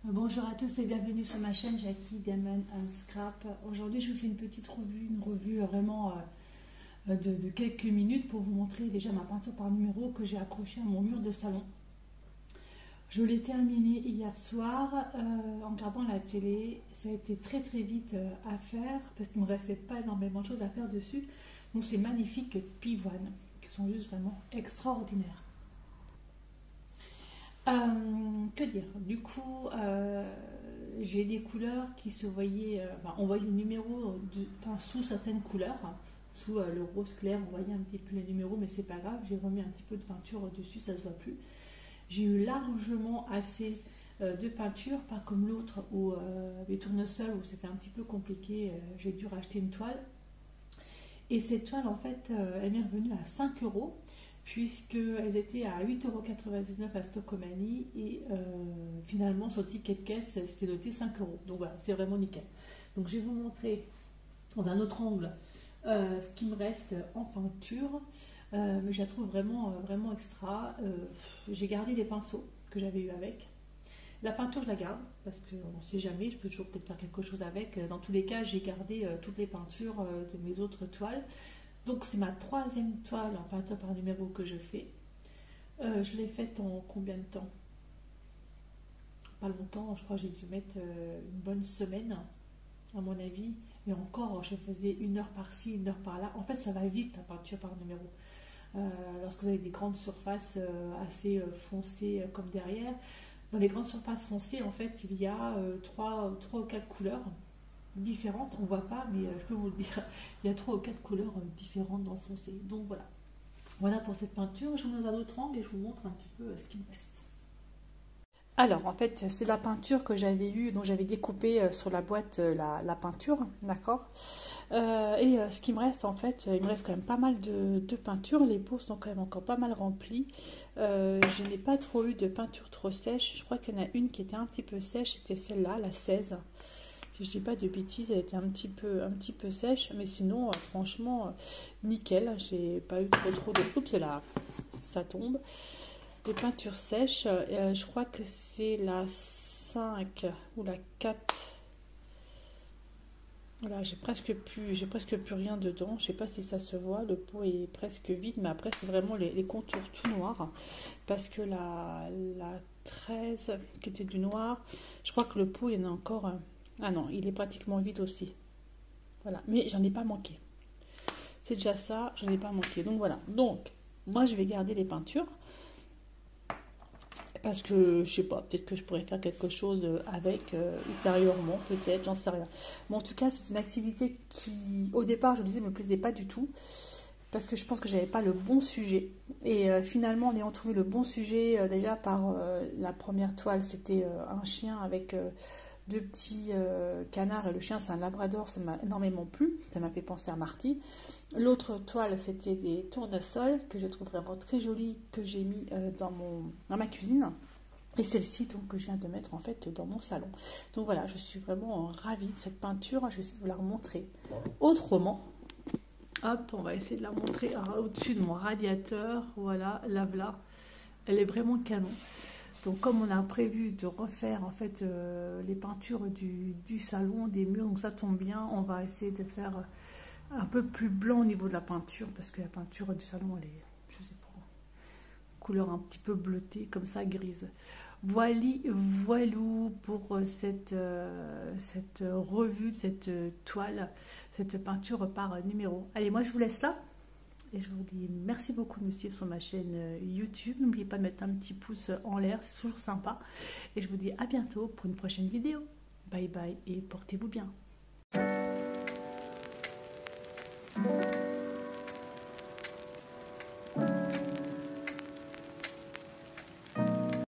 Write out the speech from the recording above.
Bonjour à tous et bienvenue sur ma chaîne Jackie Diamond and Scrap. Aujourd'hui je vous fais une petite revue, vraiment de quelques minutes pour vous montrer déjà ma peinture par numéro que j'ai accrochée à mon mur de salon. Je l'ai terminée hier soir en regardant la télé. Ça a été très vite à faire parce qu'il ne me restait pas énormément de choses à faire dessus. Donc ces magnifiques pivoines qui sont juste vraiment extraordinaires. Que dire? Du coup, j'ai des couleurs qui se voyaient, on voyait les numéros sous certaines couleurs, sous le rose clair, on voyait un petit peu les numéros, mais c'est pas grave, j'ai remis un petit peu de peinture dessus, ça se voit plus. J'ai eu largement assez de peinture, pas comme l'autre où les tournesols où c'était un petit peu compliqué, j'ai dû racheter une toile. Et cette toile, en fait, elle m'est revenue à 5 euros. Puisqu'elles étaient à 8,99 € à Stockomanie et finalement sur le ticket de caisse c'était noté 5 euros. Donc voilà, c'est vraiment nickel. Donc je vais vous montrer dans un autre angle ce qui me reste en peinture. Mais je la trouve vraiment extra. J'ai gardé les pinceaux que j'avais eu avec. La peinture je la garde parce qu'on ne sait jamais, je peux toujours peut-être faire quelque chose avec. Dans tous les cas j'ai gardé toutes les peintures de mes autres toiles. Donc c'est ma troisième toile en peinture par numéro que je fais. Je l'ai faite en combien de temps? Pas longtemps, je crois que j'ai dû mettre une bonne semaine à mon avis. Et encore, je faisais 1 heure par-ci, 1 heure par-là. En fait, ça va vite la peinture par numéro. Lorsque vous avez des grandes surfaces assez foncées comme derrière. Dans les grandes surfaces foncées, en fait, il y a 3 ou 4 couleurs différentes, on voit pas mais je peux vous le dire, il y a 3 ou 4 couleurs différentes dans le foncé. Donc voilà pour cette peinture. Je vous mets dans un autre angle et je vous montre un petit peu ce qui me reste. Alors en fait c'est la peinture que j'avais eue, dont j'avais découpé sur la boîte la peinture, d'accord. Ce qui me reste en fait, il me reste quand même pas mal de peinture. Les pots sont quand même encore pas mal remplis. Je n'ai pas trop eu de peinture trop sèche. Je crois qu'il y en a une qui était un petit peu sèche, c'était celle-là, la 16. Si je dis pas de bêtises, elle était un petit peu sèche, mais sinon franchement nickel. J'ai pas eu trop de oups là, ça tombe. Des peintures sèches, je crois que c'est la 5 ou la 4. Voilà, j'ai presque plus rien dedans. Je sais pas si ça se voit, le pot est presque vide, mais après c'est vraiment les contours tout noirs parce que la 13 qui était du noir, je crois que le pot il y en a encore. Ah non, il est pratiquement vide aussi. Voilà, mais j'en ai pas manqué. C'est déjà ça, j'en ai pas manqué. Donc voilà. Donc, moi je vais garder les peintures. Parce que, je sais pas, peut-être que je pourrais faire quelque chose avec ultérieurement, peut-être, j'en sais rien. Mais en tout cas, c'est une activité qui, au départ, je disais, me plaisait pas du tout. Parce que je pense que j'avais pas le bon sujet. Et finalement, en ayant trouvé le bon sujet, déjà par la première toile, c'était un chien avec... 2 petits canards et le chien c'est un labrador, ça m'a énormément plu, ça m'a fait penser à Marty. L'autre toile c'était des tournesols que je trouve vraiment très jolies, que j'ai mis dans ma cuisine, et celle-ci donc que je viens de mettre en fait dans mon salon. Donc voilà, je suis vraiment ravie de cette peinture. Je vais essayer de vous la remontrer autrement. Hop, on va essayer de la montrer au-dessus de mon radiateur. Voilà, la voilà, elle est vraiment canon. Donc comme on a prévu de refaire en fait les peintures du salon, des murs, donc ça tombe bien, on va essayer de faire un peu plus blanc au niveau de la peinture, parce que la peinture du salon elle est, je sais pas, couleur un petit peu bleutée, comme ça, grise. Voilou pour cette revue, cette toile, cette peinture par numéro. Allez, moi je vous laisse là. Et je vous dis merci beaucoup de me suivre sur ma chaîne YouTube. N'oubliez pas de mettre un petit pouce en l'air, c'est toujours sympa. Et je vous dis à bientôt pour une prochaine vidéo. Bye bye et portez-vous bien.